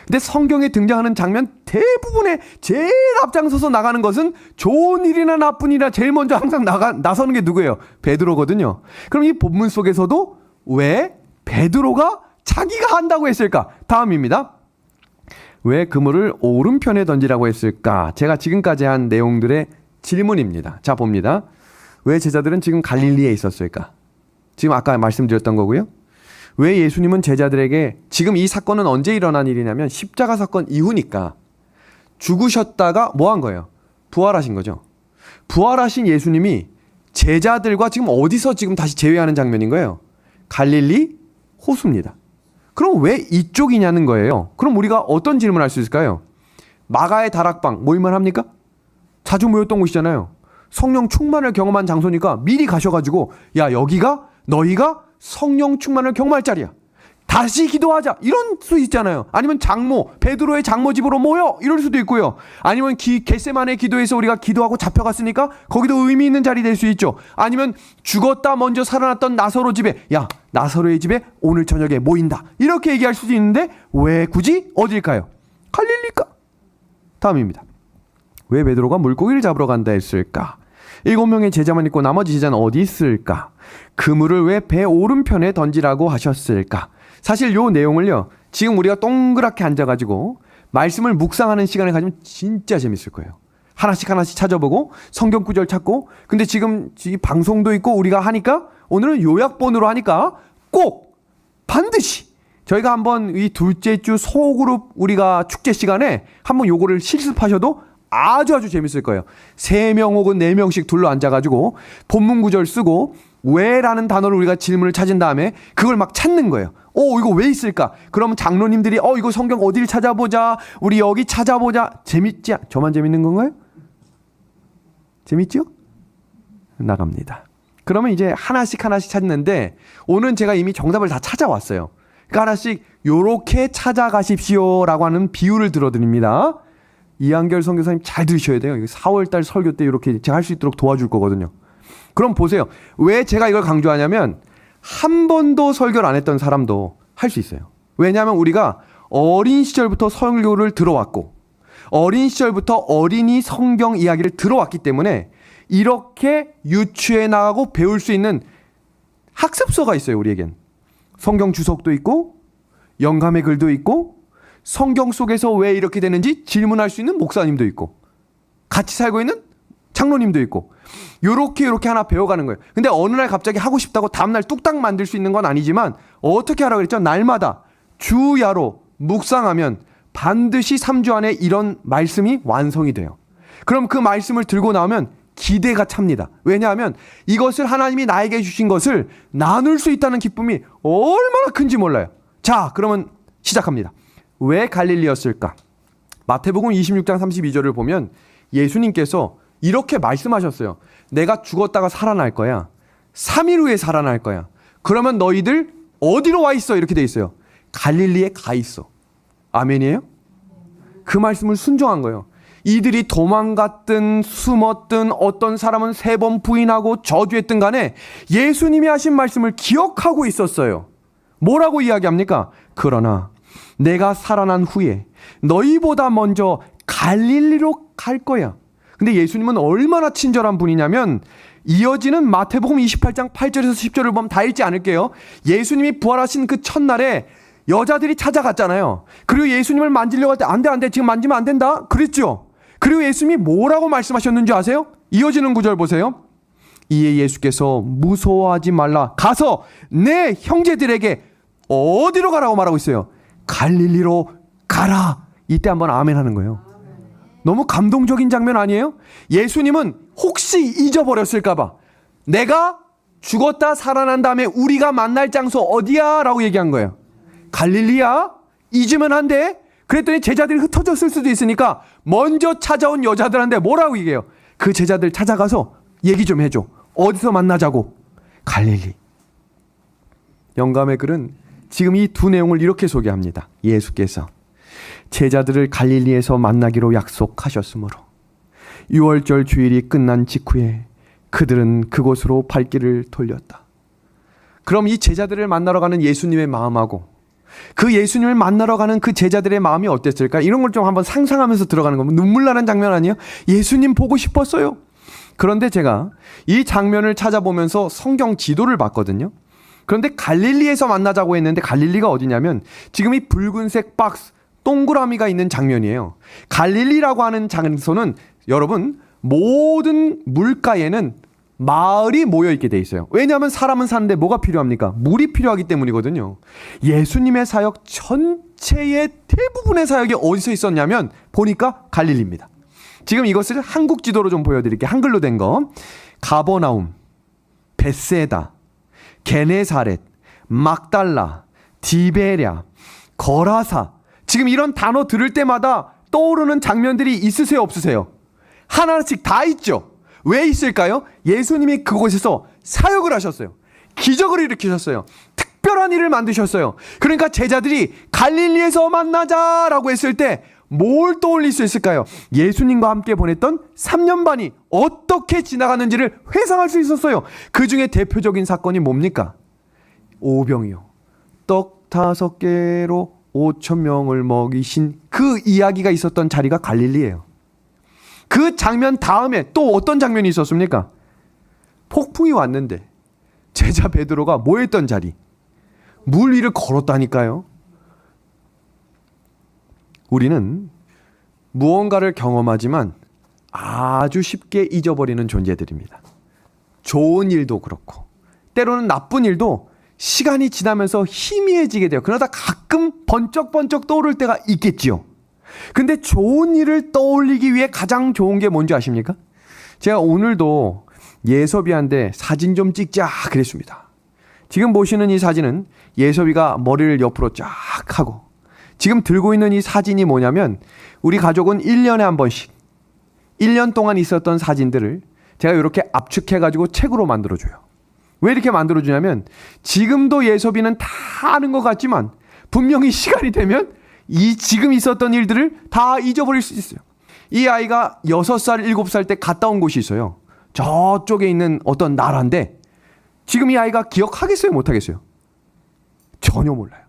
근데 성경에 등장하는 장면 대부분에 제일 앞장서서 나가는 것은 좋은 일이나 나쁜 일이나 제일 먼저 항상 나서는 게 누구예요? 베드로거든요. 그럼 이 본문 속에서도 왜 베드로가 자기가 한다고 했을까? 다음입니다. 왜 그물을 오른편에 던지라고 했을까? 제가 지금까지 한 내용들의 질문입니다. 자, 봅니다. 왜 제자들은 지금 갈릴리에 있었을까? 지금 아까 말씀드렸던 거고요. 왜 예수님은 제자들에게 지금 이 사건은 언제 일어난 일이냐면 십자가 사건 이후니까 죽으셨다가 뭐 한 거예요? 부활하신 거죠. 부활하신 예수님이 제자들과 지금 어디서 지금 다시 재회하는 장면인 거예요? 갈릴리 호수입니다. 그럼 왜 이쪽이냐는 거예요. 그럼 우리가 어떤 질문을 할 수 있을까요? 마가의 다락방 모일만 합니까? 자주 모였던 곳이잖아요. 성령 충만을 경험한 장소니까 미리 가셔가지고 야 여기가 너희가 성령 충만을 경험할 자리야. 다시 기도하자. 이런 수 있잖아요. 아니면 장모, 베드로의 장모 집으로 모여. 이럴 수도 있고요. 아니면 겟세마네 기도에서 우리가 기도하고 잡혀갔으니까 거기도 의미 있는 자리 될 수 있죠. 아니면 죽었다 먼저 살아났던 나사로 집에 야 나사로의 집에 오늘 저녁에 모인다. 이렇게 얘기할 수도 있는데 왜 굳이 어딜까요? 갈릴리까? 다음입니다. 왜 베드로가 물고기를 잡으러 간다 했을까? 7명의 제자만 있고 나머지 제자는 어디 있을까? 그물을 왜 배 오른편에 던지라고 하셨을까? 사실 요 내용을요, 지금 우리가 동그랗게 앉아가지고 말씀을 묵상하는 시간을 가지면 진짜 재밌을 거예요. 하나씩 찾아보고 성경 구절 찾고. 근데 지금 방송도 있고 우리가 하니까 오늘은 요약본으로 하니까 꼭 반드시 저희가 한번 이 둘째 주 소그룹 우리가 축제 시간에 한번 요거를 실습하셔도 아주 재밌을 거예요. 3명 혹은 4명씩 둘러 앉아가지고 본문 구절 쓰고 왜라는 단어를 우리가 질문을 찾은 다음에 그걸 막 찾는 거예요. 이거 왜 있을까? 그러면 장로님들이 이거 성경 어디를 찾아보자. 우리 여기 찾아보자. 재밌지? 저만 재밌는 건가요? 재밌죠? 나갑니다. 그러면 이제 하나씩 찾는데 오늘은 제가 이미 정답을 다 찾아왔어요. 그러니까 하나씩 요렇게 찾아가십시오라고 하는 비유를 들어드립니다. 이한결 선교사님 잘 들으셔야 돼요. 4월달 설교 때 이렇게 제가 할 수 있도록 도와줄 거거든요. 그럼 보세요. 왜 제가 이걸 강조하냐면 한 번도 설교를 안 했던 사람도 할 수 있어요. 왜냐하면 우리가 어린 시절부터 설교를 들어왔고 어린 시절부터 어린이 성경 이야기를 들어왔기 때문에 이렇게 유추해 나가고 배울 수 있는 학습서가 있어요. 우리에겐 성경 주석도 있고 영감의 글도 있고 성경 속에서 왜 이렇게 되는지 질문할 수 있는 목사님도 있고 같이 살고 있는 장로님도 있고 요렇게 하나 배워가는 거예요. 근데 어느 날 갑자기 하고 싶다고 다음날 뚝딱 만들 수 있는 건 아니지만 어떻게 하라고 그랬죠? 날마다 주야로 묵상하면 반드시 3주 안에 이런 말씀이 완성이 돼요. 그럼 그 말씀을 들고 나오면 기대가 찹니다. 왜냐하면 이것을 하나님이 나에게 주신 것을 나눌 수 있다는 기쁨이 얼마나 큰지 몰라요. 자, 그러면 시작합니다. 왜 갈릴리였을까? 마태복음 26장 32절을 보면 예수님께서 이렇게 말씀하셨어요. 내가 죽었다가 살아날 거야. 3일 후에 살아날 거야. 그러면 너희들 어디로 와 있어? 이렇게 돼 있어요. 갈릴리에 가 있어. 아멘이에요? 그 말씀을 순종한 거예요. 이들이 도망갔든 숨었든 어떤 사람은 3번 부인하고 저주했든 간에 예수님이 하신 말씀을 기억하고 있었어요. 뭐라고 이야기합니까? 그러나 내가 살아난 후에 너희보다 먼저 갈릴리로 갈 거야. 근데 예수님은 얼마나 친절한 분이냐면 이어지는 마태복음 28장 8절에서 10절을 보면 다 읽지 않을게요. 예수님이 부활하신 그 첫날에 여자들이 찾아갔잖아요. 그리고 예수님을 만지려고 할 때 안 돼 지금 만지면 안 된다 그랬죠. 그리고 예수님이 뭐라고 말씀하셨는지 아세요? 이어지는 구절 보세요. 이에 예수께서 무서워하지 말라. 가서 내 형제들에게 어디로 가라고 말하고 있어요? 갈릴리로 가라. 이때 한번 아멘 하는 거예요. 너무 감동적인 장면 아니에요? 예수님은 혹시 잊어버렸을까봐 내가 죽었다 살아난 다음에 우리가 만날 장소 어디야? 라고 얘기한 거예요. 갈릴리야? 잊으면 안 돼? 그랬더니 제자들이 흩어졌을 수도 있으니까 먼저 찾아온 여자들한테 뭐라고 얘기해요? 그 제자들 찾아가서 얘기 좀 해줘. 어디서 만나자고? 갈릴리. 영감의 글은 지금 이 두 내용을 이렇게 소개합니다. 예수께서 제자들을 갈릴리에서 만나기로 약속하셨으므로 6월절 주일이 끝난 직후에 그들은 그곳으로 발길을 돌렸다. 그럼 이 제자들을 만나러 가는 예수님의 마음하고 그 예수님을 만나러 가는 그 제자들의 마음이 어땠을까? 이런 걸 좀 한번 상상하면서 들어가는 거면 눈물 나는 장면 아니에요? 예수님 보고 싶었어요. 그런데 제가 이 장면을 찾아보면서 성경 지도를 봤거든요. 그런데 갈릴리에서 만나자고 했는데 갈릴리가 어디냐면 지금 이 붉은색 박스 동그라미가 있는 장면이에요. 갈릴리라고 하는 장소는 여러분 모든 물가에는 마을이 모여있게 돼 있어요. 왜냐하면 사람은 사는데 뭐가 필요합니까? 물이 필요하기 때문이거든요. 예수님의 사역 전체의 대부분의 사역이 어디서 있었냐면 보니까 갈릴리입니다. 지금 이것을 한국 지도로 좀 보여드릴게요. 한글로 된 거. 가버나움, 벳세다, 게네사렛, 막달라, 디베랴, 거라사. 지금 이런 단어 들을 때마다 떠오르는 장면들이 있으세요, 없으세요? 하나씩 다 있죠. 왜 있을까요? 예수님이 그곳에서 사역을 하셨어요. 기적을 일으키셨어요. 특별한 일을 만드셨어요. 그러니까 제자들이 갈릴리에서 만나자라고 했을 때 뭘 떠올릴 수 있을까요? 예수님과 함께 보냈던 3년 반이 어떻게 지나갔는지를 회상할 수 있었어요. 그 중에 대표적인 사건이 뭡니까? 오병이요. 떡 5개로 5,000명을 먹이신 그 이야기가 있었던 자리가 갈릴리예요. 그 장면 다음에 또 어떤 장면이 있었습니까? 폭풍이 왔는데 제자 베드로가 뭐 했던 자리? 물 위를 걸었다니까요. 우리는 무언가를 경험하지만 아주 쉽게 잊어버리는 존재들입니다. 좋은 일도 그렇고 때로는 나쁜 일도 시간이 지나면서 희미해지게 돼요. 그러다 가끔 번쩍번쩍 떠오를 때가 있겠지요. 근데 좋은 일을 떠올리기 위해 가장 좋은 게 뭔지 아십니까? 제가 오늘도 예섭이한테 사진 좀 찍자 그랬습니다. 지금 보시는 이 사진은 예섭이가 머리를 옆으로 쫙 하고 지금 들고 있는 이 사진이 뭐냐면 우리 가족은 1년에 한 번씩 1년 동안 있었던 사진들을 제가 이렇게 압축해가지고 책으로 만들어줘요. 왜 이렇게 만들어주냐면 지금도 예섭이는 다 아는 것 같지만 분명히 시간이 되면 이 지금 있었던 일들을 다 잊어버릴 수 있어요. 이 아이가 6살, 7살 때 갔다 온 곳이 있어요. 저쪽에 있는 어떤 나라인데 지금 이 아이가 기억하겠어요? 못하겠어요? 전혀 몰라요.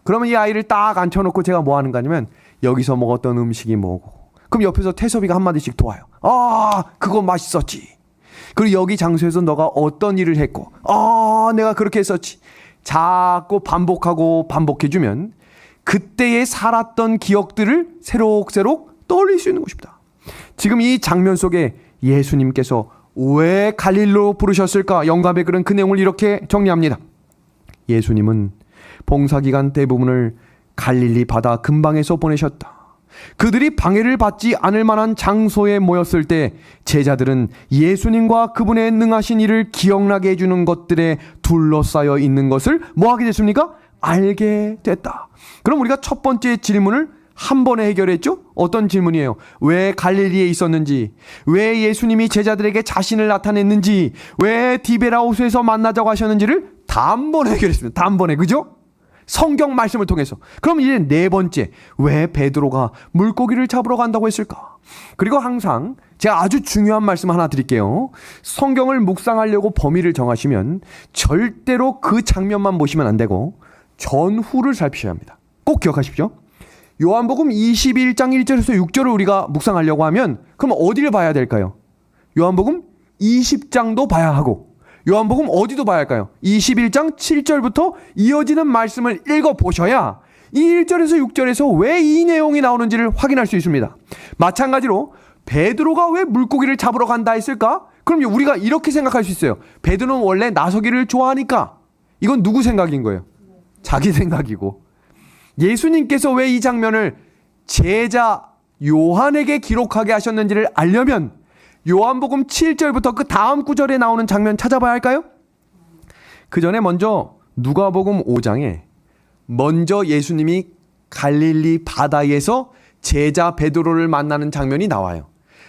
그러면 이 아이를 딱 앉혀놓고 제가 뭐 하는가 하면 여기서 먹었던 음식이 뭐고 그럼 옆에서 태섭이가 한마디씩 도와요. 아, 그거 맛있었지. 그리고 여기 장소에서 너가 어떤 일을 했고, 아, 내가 그렇게 했었지. 자꾸 반복하고 반복해주면 그때에 살았던 기억들을 새록새록 떠올릴 수 있는 것입니다. 지금 이 장면 속에 예수님께서 왜 갈릴리로 부르셨을까? 영감의 글은 그 내용을 이렇게 정리합니다. 예수님은 봉사기간 대부분을 갈릴리 바다 근방에서 보내셨다. 그들이 방해를 받지 않을 만한 장소에 모였을 때 제자들은 예수님과 그분의 능하신 일을 기억나게 해주는 것들에 둘러싸여 있는 것을 뭐 하게 됐습니까? 알게 됐다. 그럼 우리가 첫 번째 질문을 한 번에 해결했죠? 어떤 질문이에요? 왜 갈릴리에 있었는지, 왜 예수님이 제자들에게 자신을 나타냈는지, 왜 디베라호수에서 만나자고 하셨는지를 단번에 해결했습니다. 단번에, 그죠? 성경 말씀을 통해서. 그럼 이제 네 번째, 왜 베드로가 물고기를 잡으러 간다고 했을까? 그리고 항상 제가 아주 중요한 말씀 하나 드릴게요. 성경을 묵상하려고 범위를 정하시면 절대로 그 장면만 보시면 안 되고 전후를 살피셔야 합니다. 꼭 기억하십시오. 요한복음 21장 1절에서 6절을 우리가 묵상하려고 하면 그럼 어디를 봐야 될까요? 요한복음 20장도 봐야 하고 요한복음 어디도 봐야 할까요? 21장 7절부터 이어지는 말씀을 읽어보셔야 이 1절에서 6절에서 왜 이 내용이 나오는지를 확인할 수 있습니다. 마찬가지로 베드로가 왜 물고기를 잡으러 간다 했을까? 그럼 우리가 이렇게 생각할 수 있어요. 베드로는 원래 나서기를 좋아하니까. 이건 누구 생각인 거예요? 자기 생각이고. 예수님께서 왜 이 장면을 제자 요한에게 기록하게 하셨는지를 알려면 요한복음 7절부터 그 다음 구절에 나오는 장면 찾아봐야 할까요? 그 전에 먼저 누가복음 5장에 먼저 예수님이 갈릴리 바다에서 제자 베드로를 만나는 장면이 나와요.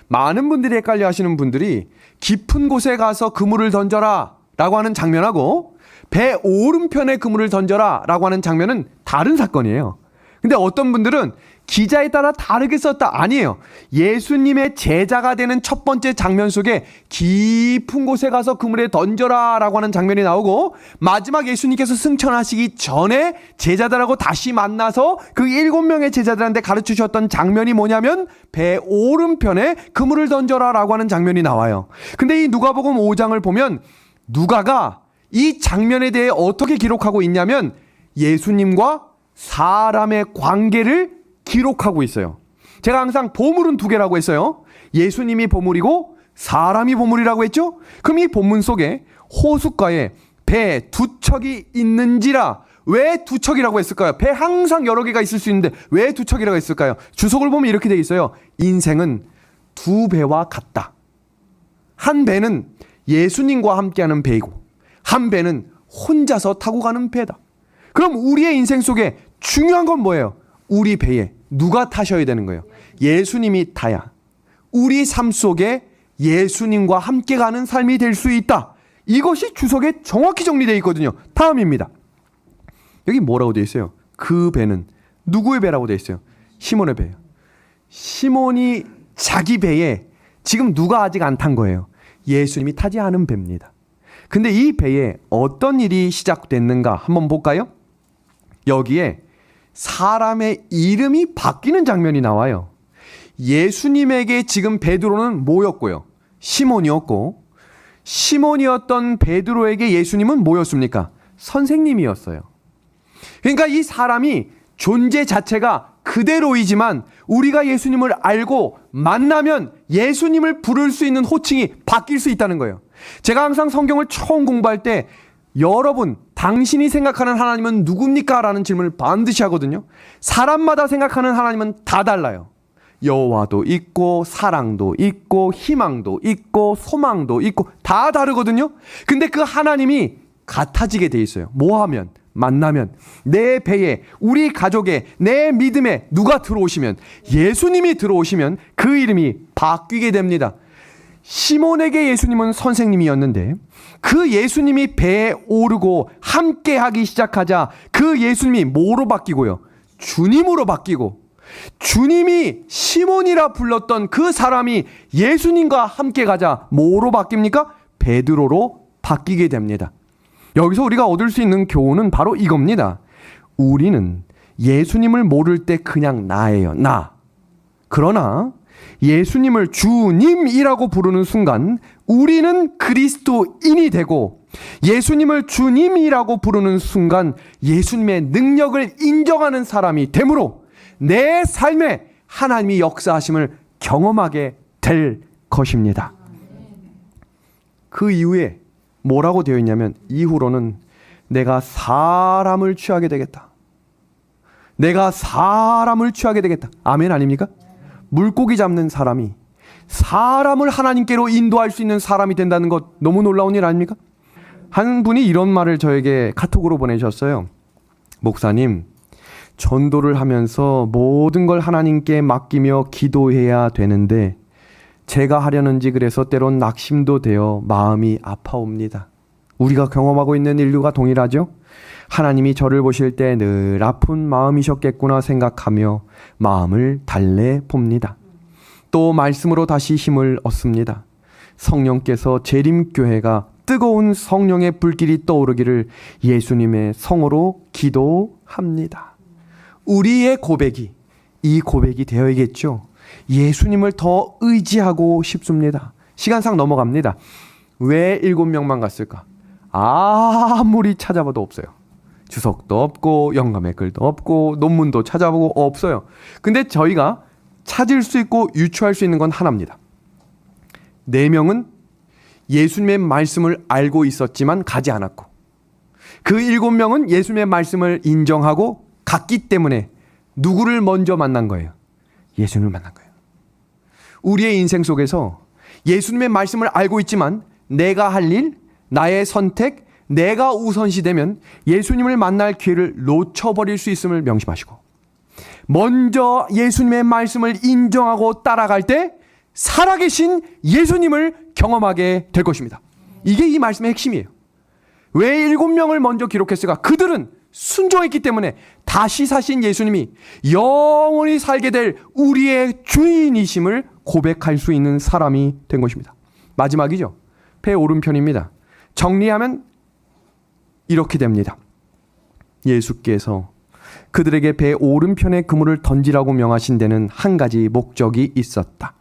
많은 분들이 헷갈려 하시는 분들이 깊은 곳에 가서 그물을 던져라 라고 하는 장면하고 배 오른편에 그물을 던져라 라고 하는 장면은 다른 사건이에요. 근데 어떤 분들은 기자에 따라 다르게 썼다. 아니에요. 예수님의 제자가 되는 첫 번째 장면 속에 깊은 곳에 가서 그물에 던져라 라고 하는 장면이 나오고 마지막 예수님께서 승천하시기 전에 제자들하고 다시 만나서 그 7명의 제자들한테 가르치셨던 장면이 뭐냐면 배 오른편에 그물을 던져라 라고 하는 장면이 나와요. 근데 이 누가복음 5장을 보면 누가가 이 장면에 대해 어떻게 기록하고 있냐면 예수님과 사람의 관계를 기록하고 있어요. 제가 항상 보물은 두 개라고 했어요. 예수님이 보물이고 사람이 보물이라고 했죠. 그럼 이 본문 속에 호숫가에 배 두 척이 있는지라 왜 두 척이라고 했을까요? 배 항상 여러 개가 있을 수 있는데 왜 두 척이라고 했을까요? 주석을 보면 이렇게 되어 있어요. 인생은 두 배와 같다. 한 배는 예수님과 함께하는 배이고 한 배는 혼자서 타고 가는 배다. 그럼 우리의 인생 속에 중요한 건 뭐예요? 우리 배에 누가 타셔야 되는 거예요? 예수님이 타야 우리 삶 속에 예수님과 함께 가는 삶이 될 수 있다. 이것이 주석에 정확히 정리되어 있거든요. 다음입니다. 여기 뭐라고 되어 있어요? 그 배는 누구의 배라고 되어 있어요? 시몬의 배예요. 시몬이 자기 배에 지금 누가 아직 안 탄 거예요? 예수님이 타지 않은 배입니다. 근데 이 배에 어떤 일이 시작됐는가 한번 볼까요? 여기에 사람의 이름이 바뀌는 장면이 나와요. 예수님에게 지금 베드로는 뭐였고요? 시몬이었고 시몬이었던 베드로에게 예수님은 뭐였습니까? 선생님이었어요. 그러니까 이 사람이 존재 자체가 그대로이지만 우리가 예수님을 알고 만나면 예수님을 부를 수 있는 호칭이 바뀔 수 있다는 거예요. 제가 항상 성경을 처음 공부할 때 여러분, 당신이 생각하는 하나님은 누굽니까? 라는 질문을 반드시 하거든요. 사람마다 생각하는 하나님은 다 달라요. 여호와도 있고 사랑도 있고 희망도 있고 소망도 있고 다 다르거든요. 근데 그 하나님이 같아지게 돼 있어요. 뭐 하면? 만나면 내 배에 우리 가족에 내 믿음에 누가 들어오시면 예수님이 들어오시면 그 이름이 바뀌게 됩니다. 시몬에게 예수님은 선생님이었는데 그 예수님이 배에 오르고 함께 하기 시작하자 그 예수님이 뭐로 바뀌고요? 주님으로 바뀌고 주님이 시몬이라 불렀던 그 사람이 예수님과 함께 가자 뭐로 바뀝니까? 베드로로 바뀌게 됩니다. 여기서 우리가 얻을 수 있는 교훈은 바로 이겁니다. 우리는 예수님을 모를 때 그냥 나예요. 나. 그러나 예수님을 주님이라고 부르는 순간 우리는 그리스도인이 되고, 예수님을 주님이라고 부르는 순간 예수님의 능력을 인정하는 사람이 되므로 내 삶에 하나님이 역사하심을 경험하게 될 것입니다. 그 이후에 뭐라고 되어 있냐면, 이후로는 내가 사람을 취하게 되겠다. 내가 사람을 취하게 되겠다. 아멘 아닙니까? 물고기 잡는 사람이 사람을 하나님께로 인도할 수 있는 사람이 된다는 것, 너무 놀라운 일 아닙니까? 한 분이 이런 말을 저에게 카톡으로 보내셨어요. 목사님, 전도를 하면서 모든 걸 하나님께 맡기며 기도해야 되는데 제가 하려는지 그래서 때론 낙심도 되어 마음이 아파옵니다. 우리가 경험하고 있는 인류가 동일하죠? 하나님이 저를 보실 때 늘 아픈 마음이셨겠구나 생각하며 마음을 달래봅니다. 또 말씀으로 다시 힘을 얻습니다. 성령께서 재림교회가 뜨거운 성령의 불길이 떠오르기를 예수님의 성으로 기도합니다. 우리의 고백이 이 고백이 되어야겠죠. 예수님을 더 의지하고 싶습니다. 시간상 넘어갑니다. 왜 7명만 갔을까? 아무리 찾아봐도 없어요. 주석도 없고 영감의 글도 없고 논문도 찾아보고 없어요. 근데 저희가 찾을 수 있고 유추할 수 있는 건 하나입니다. 4명은 예수님의 말씀을 알고 있었지만 가지 않았고, 그 7명은 예수님의 말씀을 인정하고 갔기 때문에 누구를 먼저 만난 거예요? 예수님을 만난 거예요. 우리의 인생 속에서 예수님의 말씀을 알고 있지만 내가 할 일, 나의 선택, 내가 우선시 되면 예수님을 만날 기회를 놓쳐버릴 수 있음을 명심하시고, 먼저 예수님의 말씀을 인정하고 따라갈 때 살아계신 예수님을 경험하게 될 것입니다. 이게 이 말씀의 핵심이에요. 왜 7명을 먼저 기록했을까? 그들은 순종했기 때문에 다시 사신 예수님이 영원히 살게 될 우리의 주인이심을 고백할 수 있는 사람이 된 것입니다. 마지막이죠. 배 오른편입니다. 정리하면 이렇게 됩니다. 예수께서 그들에게 배 오른편에 그물을 던지라고 명하신 데는 한 가지 목적이 있었다.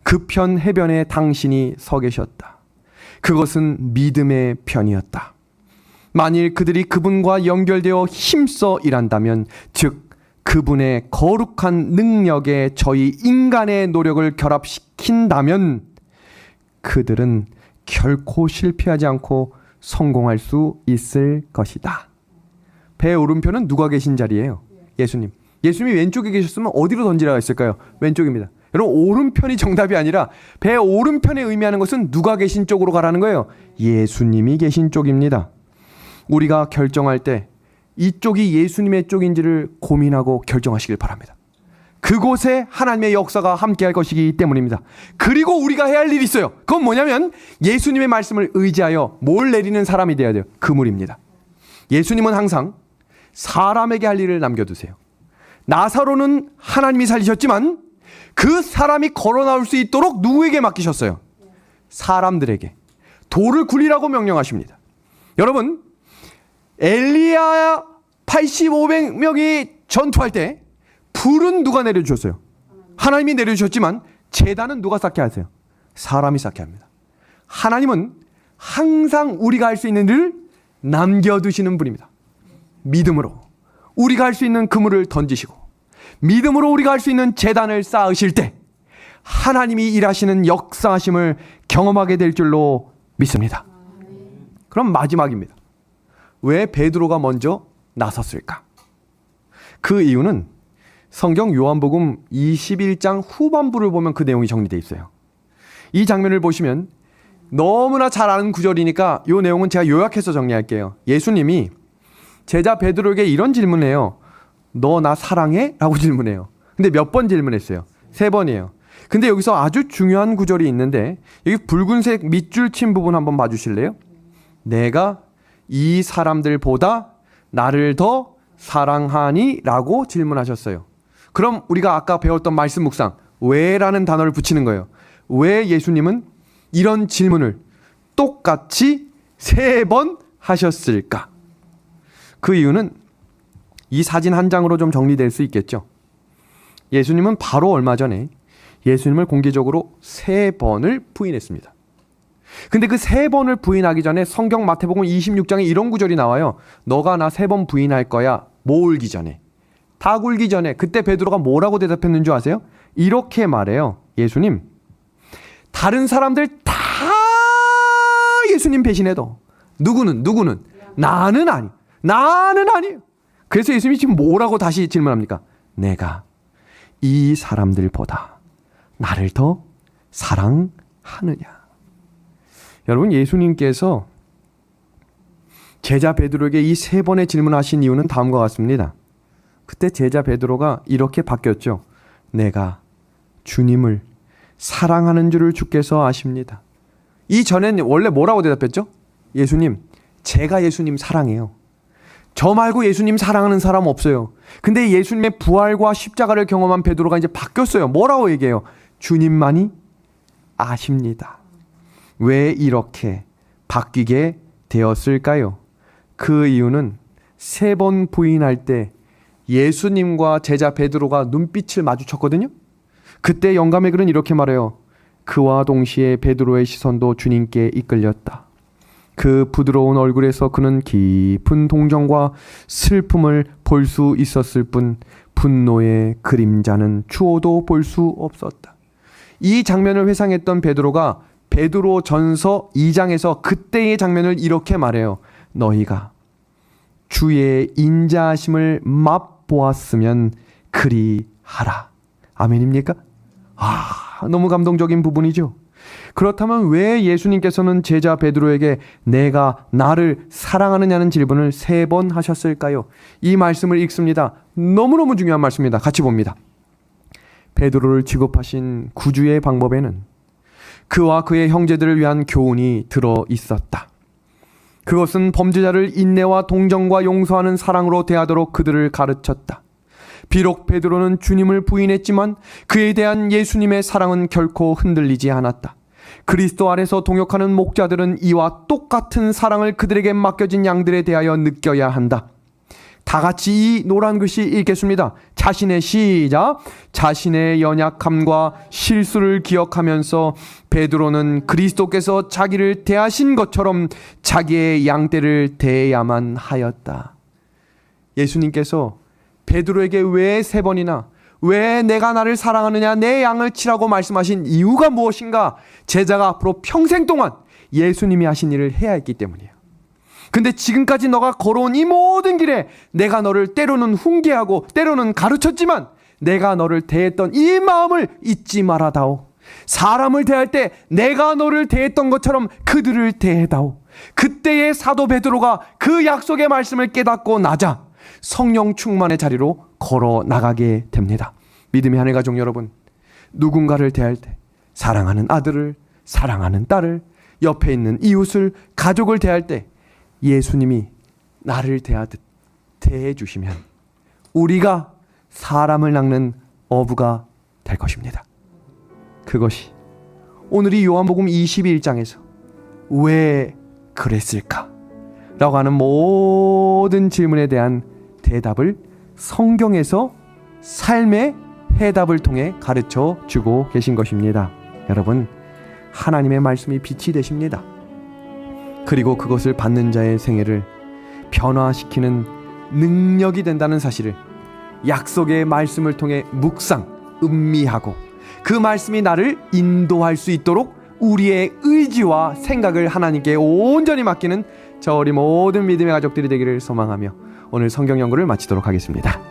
그 편 해변에 당신이 서 계셨다. 그것은 믿음의 편이었다. 만일 그들이 그분과 연결되어 힘써 일한다면, 즉 그분의 거룩한 능력에 저희 인간의 노력을 결합시킨다면 그들은 결코 실패하지 않고 성공할 수 있을 것이다. 배 오른편은 누가 계신 자리예요? 예수님. 예수님이 왼쪽에 계셨으면 어디로 던지라고 했을까요? 왼쪽입니다. 여러분, 오른편이 정답이 아니라 배 오른편에 의미하는 것은 누가 계신 쪽으로 가라는 거예요. 예수님이 계신 쪽입니다. 우리가 결정할 때 이쪽이 예수님의 쪽인지를 고민하고 결정하시길 바랍니다. 그곳에 하나님의 역사가 함께할 것이기 때문입니다. 그리고 우리가 해야 할 일이 있어요. 그건 뭐냐면 예수님의 말씀을 의지하여 뭘 내리는 사람이 되어야 돼요. 그물입니다. 예수님은 항상 사람에게 할 일을 남겨두세요. 나사로는 하나님이 살리셨지만 그 사람이 걸어 나올 수 있도록 누구에게 맡기셨어요? 사람들에게. 돌을 굴리라고 명령하십니다. 여러분, 엘리야 500명이 전투할 때 불은 누가 내려주셨어요? 하나님이 내려주셨지만 제단은 누가 쌓게 하세요? 사람이 쌓게 합니다. 하나님은 항상 우리가 할 수 있는 일을 남겨두시는 분입니다. 믿음으로 우리가 할 수 있는 그물을 던지시고, 믿음으로 우리가 할 수 있는 제단을 쌓으실 때 하나님이 일하시는 역사하심을 경험하게 될 줄로 믿습니다. 그럼 마지막입니다. 왜 베드로가 먼저 나섰을까? 그 이유는 성경 요한복음 21장 후반부를 보면 그 내용이 정리되어 있어요. 이 장면을 보시면 너무나 잘 아는 구절이니까 이 내용은 제가 요약해서 정리할게요. 예수님이 제자 베드로에게 이런 질문해요. 너 나 사랑해? 라고 질문해요. 근데 몇 번 질문했어요? 3번이에요. 근데 여기서 아주 중요한 구절이 있는데, 여기 붉은색 밑줄 친 부분 한번 봐주실래요? 내가 이 사람들보다 나를 더 사랑하니? 라고 질문하셨어요. 그럼 우리가 아까 배웠던 말씀 묵상, 왜라는 단어를 붙이는 거예요. 왜 예수님은 이런 질문을 똑같이 3번 하셨을까? 그 이유는 이 사진 한 장으로 좀 정리될 수 있겠죠. 예수님은 바로 얼마 전에 예수님을 공개적으로 3번을 부인했습니다. 근데 그 3번을 부인하기 전에 성경 마태복음 26장에 이런 구절이 나와요. 너가 나 3번 부인할 거야. 뭐 울기 전에, 다 굴기 전에. 그때 베드로가 뭐라고 대답했는 줄 아세요? 이렇게 말해요. 예수님, 다른 사람들 다 예수님 배신해도 누구는 나는 아니. 그래서 예수님이 지금 뭐라고 다시 질문합니까? 내가 이 사람들보다 나를 더 사랑하느냐. 여러분, 예수님께서 제자 베드로에게 이 3번의 질문하신 이유는 다음과 같습니다. 그때 제자 베드로가 이렇게 바뀌었죠. 내가 주님을 사랑하는 줄을 주께서 아십니다. 이전에는 원래 뭐라고 대답했죠? 예수님, 제가 예수님 사랑해요. 저 말고 예수님 사랑하는 사람 없어요. 근데 예수님의 부활과 십자가를 경험한 베드로가 이제 바뀌었어요. 뭐라고 얘기해요? 주님만이 아십니다. 왜 이렇게 바뀌게 되었을까요? 그 이유는 3번 부인할 때 예수님과 제자 베드로가 눈빛을 마주쳤거든요. 그때 영감의 글은 이렇게 말해요. 그와 동시에 베드로의 시선도 주님께 이끌렸다. 그 부드러운 얼굴에서 그는 깊은 동정과 슬픔을 볼 수 있었을 뿐 분노의 그림자는 추워도 볼 수 없었다. 이 장면을 회상했던 베드로가 베드로 전서 2장에서 그때의 장면을 이렇게 말해요. 너희가 주의 인자하심을 맛보았으면 그리하라. 아멘입니까? 너무 감동적인 부분이죠. 그렇다면 왜 예수님께서는 제자 베드로에게 내가 나를 사랑하느냐는 질문을 3번 하셨을까요? 이 말씀을 읽습니다. 너무너무 중요한 말씀입니다. 같이 봅니다. 베드로를 취급하신 구주의 방법에는 그와 그의 형제들을 위한 교훈이 들어 있었다. 그것은 범죄자를 인내와 동정과 용서하는 사랑으로 대하도록 그들을 가르쳤다. 비록 베드로는 주님을 부인했지만 그에 대한 예수님의 사랑은 결코 흔들리지 않았다. 그리스도 아래서 동역하는 목자들은 이와 똑같은 사랑을 그들에게 맡겨진 양들에 대하여 느껴야 한다. 다 같이 이 노란 글씨 읽겠습니다. 자신의 연약함과 실수를 기억하면서 베드로는 그리스도께서 자기를 대하신 것처럼 자기의 양떼를 대해야만 하였다. 예수님께서 베드로에게 왜 3번이나 왜 내가 나를 사랑하느냐 내 양을 치라고 말씀하신 이유가 무엇인가? 제자가 앞으로 평생 동안 예수님이 하신 일을 해야 했기 때문이에요. 근데 지금까지 너가 걸어온 이 모든 길에 내가 너를 때로는 훈계하고 때로는 가르쳤지만 내가 너를 대했던 이 마음을 잊지 말아다오. 사람을 대할 때 내가 너를 대했던 것처럼 그들을 대해다오. 그때의 사도 베드로가 그 약속의 말씀을 깨닫고 나자 성령 충만의 자리로 걸어 나가게 됩니다. 믿음의 하늘 가족 여러분, 누군가를 대할 때 사랑하는 아들을, 사랑하는 딸을, 옆에 있는 이웃을, 가족을 대할 때 예수님이 나를 대하듯 대해 주시면 우리가 사람을 낚는 어부가 될 것입니다. 그것이 오늘 이 요한복음 21장에서 왜 그랬을까? 라고 하는 모든 질문에 대한 대답을 성경에서 삶의 해답을 통해 가르쳐 주고 계신 것입니다. 여러분, 하나님의 말씀이 빛이 되십니다. 그리고 그것을 받는 자의 생애를 변화시키는 능력이 된다는 사실을 약속의 말씀을 통해 묵상, 음미하고 그 말씀이 나를 인도할 수 있도록 우리의 의지와 생각을 하나님께 온전히 맡기는 저 우리 모든 믿음의 가족들이 되기를 소망하며 오늘 성경 연구를 마치도록 하겠습니다.